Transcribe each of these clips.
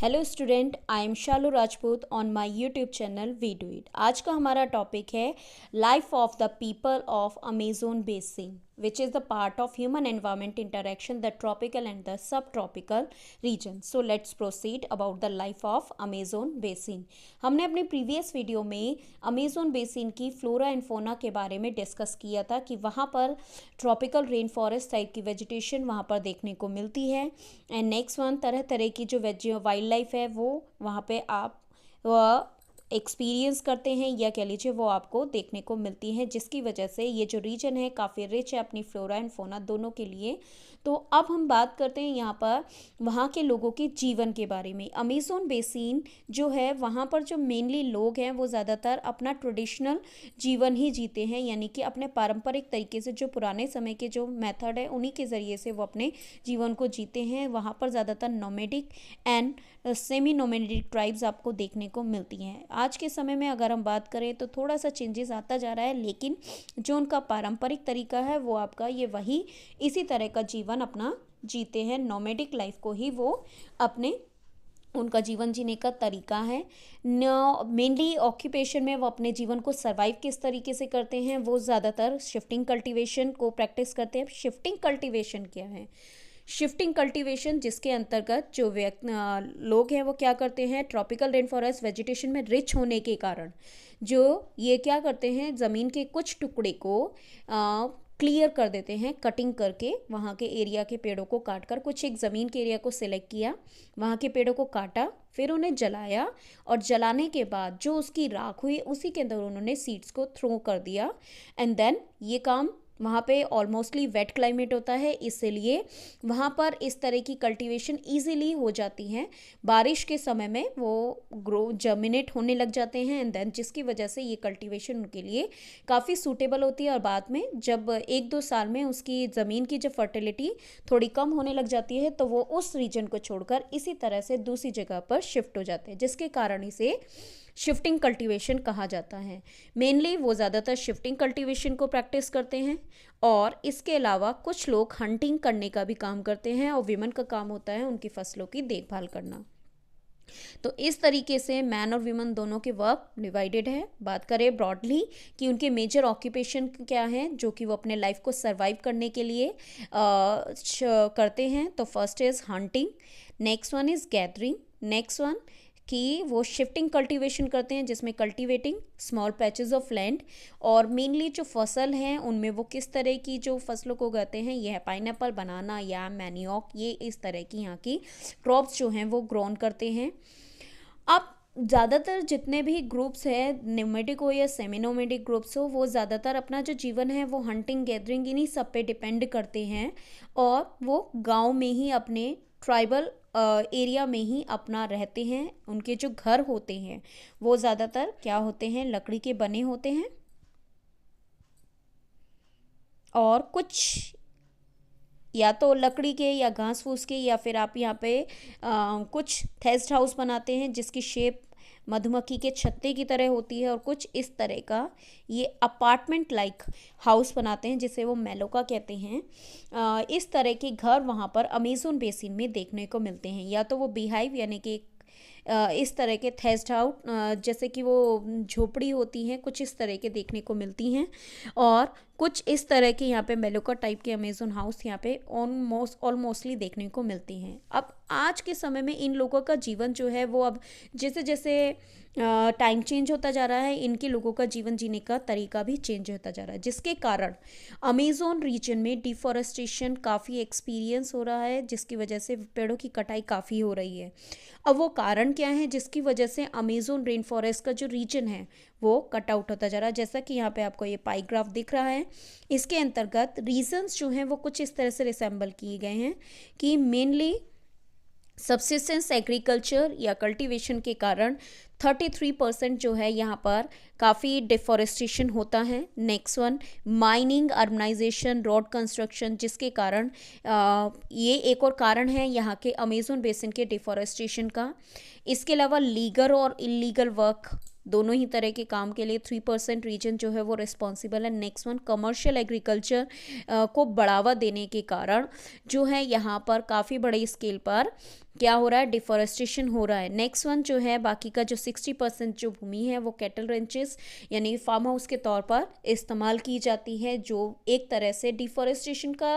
Hello student, I am Shalu Rajput on my YouTube channel we do it. आज का हमारा topic है life of the people of Amazon basin which is the part of human environment interaction the tropical and the subtropical region. So let's proceed about the life of Amazon basin. हमने अपने previous video में अमेजोन बेसिन की flora and fauna के बारे में discuss किया था कि वहाँ पर ट्रॉपिकल रेन फॉरेस्ट टाइप की वेजिटेशन वहाँ पर देखने को मिलती है। एंड नेक्स्ट वन, तरह तरह की जो वाइल्ड लाइफ है वो वहाँ पे आप एक्सपीरियंस करते हैं या कह लीजिए वो आपको देखने को मिलती है, जिसकी वजह से ये जो रीजन है काफ़ी रिच है अपनी फ्लोरा एंड फोना दोनों के लिए। तो अब हम बात करते हैं यहाँ पर वहाँ के लोगों के जीवन के बारे में। अमेजोन बेसिन जो है वहाँ पर जो मेनली लोग हैं वो ज़्यादातर अपना ट्रेडिशनल जीवन ही जीते हैं, यानी कि अपने पारंपरिक तरीके से जो पुराने समय के जो मेथड है उन्हीं के ज़रिए से वो अपने जीवन को जीते हैं। वहाँ पर ज़्यादातर nomadic and semi nomadic tribes आपको देखने को मिलती हैं। आज के समय में अगर हम बात करें तो थोड़ा सा चेंजेस आता जा रहा है, लेकिन जो उनका पारंपरिक तरीका है वो आपका ये वही इसी तरह का जीवन अपना जीते हैं। नोमेडिक लाइफ को ही वो अपने उनका जीवन जीने का तरीका है। मेनली ऑक्यूपेशन में वो अपने जीवन को सर्वाइव किस तरीके से करते हैं, वो ज़्यादातर शिफ्टिंग कल्टीवेशन को प्रैक्टिस करते हैं। शिफ्टिंग कल्टीवेशन क्या है? शिफ्टिंग कल्टीवेशन जिसके अंतर्गत जो लोग हैं वो क्या करते हैं, ट्रॉपिकल रेन फॉरेस्ट वेजिटेशन में रिच होने के कारण जो ये क्या करते हैं, ज़मीन के कुछ टुकड़े को क्लियर कर देते हैं, कटिंग करके वहाँ के एरिया के पेड़ों को काट कर कुछ एक ज़मीन के एरिया को सिलेक्ट किया, वहाँ के पेड़ों को काटा, फिर उन्हें जलाया और जलाने के बाद जो उसकी राख हुई उसी के अंदर उन्होंने सीड्स को थ्रो कर दिया। एंड देन ये काम वहाँ पे ऑलमोस्टली वेट क्लाइमेट होता है, इसलिए वहाँ पर इस तरह की कल्टीवेशन इजीली हो जाती है। बारिश के समय में वो ग्रो जर्मिनेट होने लग जाते हैं एंड देन जिसकी वजह से ये कल्टीवेशन उनके लिए काफ़ी सूटेबल होती है। और बाद में जब 1-2 साल में उसकी ज़मीन की जब फर्टिलिटी थोड़ी कम होने लग जाती है तो वो उस रीजन को छोड़कर इसी तरह से दूसरी जगह पर शिफ्ट हो जाते हैं, जिसके कारण इसे शिफ्टिंग कल्टीवेशन कहा जाता है। मेनली वो ज़्यादातर शिफ्टिंग कल्टीवेशन को प्रैक्टिस करते हैं और इसके अलावा कुछ लोग हंटिंग करने का भी काम करते हैं और विमेन का काम होता है उनकी फसलों की देखभाल करना। तो इस तरीके से मैन और वीमेन दोनों के वर्क डिवाइडेड है। बात करें ब्रॉडली कि उनके मेजर ऑक्यूपेशन क्या हैं जो कि वो अपने लाइफ को सरवाइव करने के लिए करते हैं, तो first is hunting, next one is gathering, next one कि वो शिफ्टिंग कल्टीवेशन करते हैं जिसमें cultivating small patches of land, और मेनली जो फसल हैं उनमें वो किस तरह की जो फसलों को उगाते हैं, यह है पाइनएप्पल, बनाना या मैनियोक, ये इस तरह की यहाँ की क्रॉप्स जो हैं वो ग्रोन करते हैं। अब ज़्यादातर जितने भी ग्रुप्स हैं, नोमेडिक हो या सेमी नोमेडिक ग्रुप्स हो, वो ज़्यादातर अपना जो जीवन है वो हंटिंग गैदरिंग इन्हीं सब पे डिपेंड करते हैं और वो गाँव में ही अपने ट्राइबल एरिया में ही अपना रहते हैं। उनके जो घर होते हैं वो ज़्यादातर क्या होते हैं, लकड़ी के बने होते हैं और कुछ या तो लकड़ी के या घास फूस के, या फिर आप यहाँ पे कुछ थेस्ट हाउस बनाते हैं जिसकी शेप मधुमक्खी के छत्ते की तरह होती है, और कुछ इस तरह का ये अपार्टमेंट लाइक हाउस बनाते हैं जिसे वो मेलोका कहते हैं। इस तरह के घर वहाँ पर अमेजोन बेसिन में देखने को मिलते हैं, या तो वो बीहाइव यानी कि इस तरह के थेस्ट हाउस जैसे कि वो झोपड़ी होती हैं कुछ इस तरह के देखने को मिलती हैं, और कुछ इस तरह के यहाँ पे मेलोका टाइप के अमेजोन हाउस यहाँ पे ऑलमोस्टली देखने को मिलती हैं। अब आज के समय में इन लोगों का जीवन जो है वो अब जैसे जैसे टाइम चेंज होता जा रहा है, इनके लोगों का जीवन जीने का तरीका भी चेंज होता जा रहा है, जिसके कारण अमेजोन रीजन में डिफॉरेस्टेशन काफ़ी एक्सपीरियंस हो रहा है, जिसकी वजह से पेड़ों की कटाई काफ़ी हो रही है। अब वो कारण क्या है जिसकी वजह से अमेजोन रेन फॉरेस्ट का जो रीजन है वो कट आउट होता जा रहा है। जैसा कि यहाँ पे आपको ये पाई ग्राफ दिख रहा है, इसके अंतर्गत रीजन्स जो हैं वो कुछ इस तरह से रिसेंबल किए गए हैं कि मेनली सब्सिस्टेंस एग्रीकल्चर या कल्टीवेशन के कारण 33% जो है यहाँ पर काफ़ी डिफॉरेस्टेशन होता है। Next one mining, urbanisation, road construction, जिसके कारण ये एक और कारण है यहाँ के अमेजोन बेसिन के डिफॉरेस्टेशन का। इसके अलावा लीगल और इलीगल वर्क दोनों ही तरह के काम के लिए 3% रीजन जो है वो रिस्पॉन्सिबल है। नेक्स्ट वन, कमर्शियल एग्रीकल्चर को बढ़ावा देने के कारण जो है यहाँ पर काफ़ी बड़ी स्केल पर क्या हो रहा है, डिफॉरेस्टेशन हो रहा है। नेक्स्ट वन जो है, बाकी का जो 60% जो भूमि है वो कैटल रेंचेस यानी फार्म हाउस के तौर पर इस्तेमाल की जाती है, जो एक तरह से डिफॉरेस्टेशन का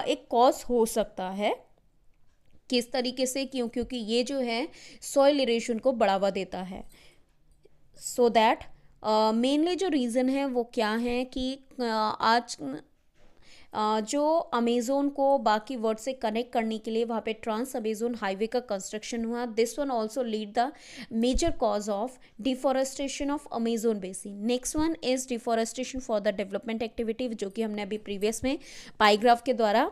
एक कॉज हो सकता है। किस तरीके से? क्योंकि ये जो है सॉइल इरेशन को बढ़ावा देता है। सो दैट मेनली जो रीज़न है वो क्या है कि आज जो अमेज़ोन को बाकी वर्ल्ड से कनेक्ट करने के लिए वहाँ पे ट्रांस अमेज़ोन हाईवे का कंस्ट्रक्शन हुआ। This one also lead the major cause of deforestation of Amazon basin. Next one is deforestation for the development activity, जो कि हमने अभी प्रीवियस में पाईग्राफ के द्वारा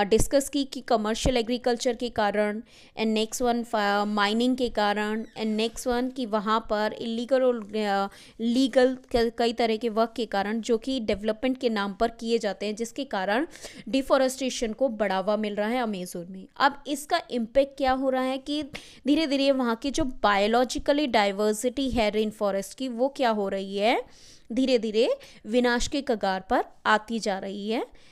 डिस्कस की कि कमर्शियल एग्रीकल्चर के कारण, एंड नेक्स्ट वन माइनिंग के कारण, एंड नेक्स्ट वन कि वहाँ पर इलीगल और लीगल कई तरह के वर्क के कारण जो कि डेवलपमेंट के नाम पर किए जाते हैं, जिसके कारण डिफॉरेस्टेशन को बढ़ावा मिल रहा है अमेज़ोन में। अब इसका इम्पैक्ट क्या हो रहा है कि धीरे धीरे वहाँ की जो बायोलॉजिकली डाइवर्सिटी है रेन फॉरेस्ट की, वो क्या हो रही है, धीरे धीरे विनाश के कगार पर आती जा रही है।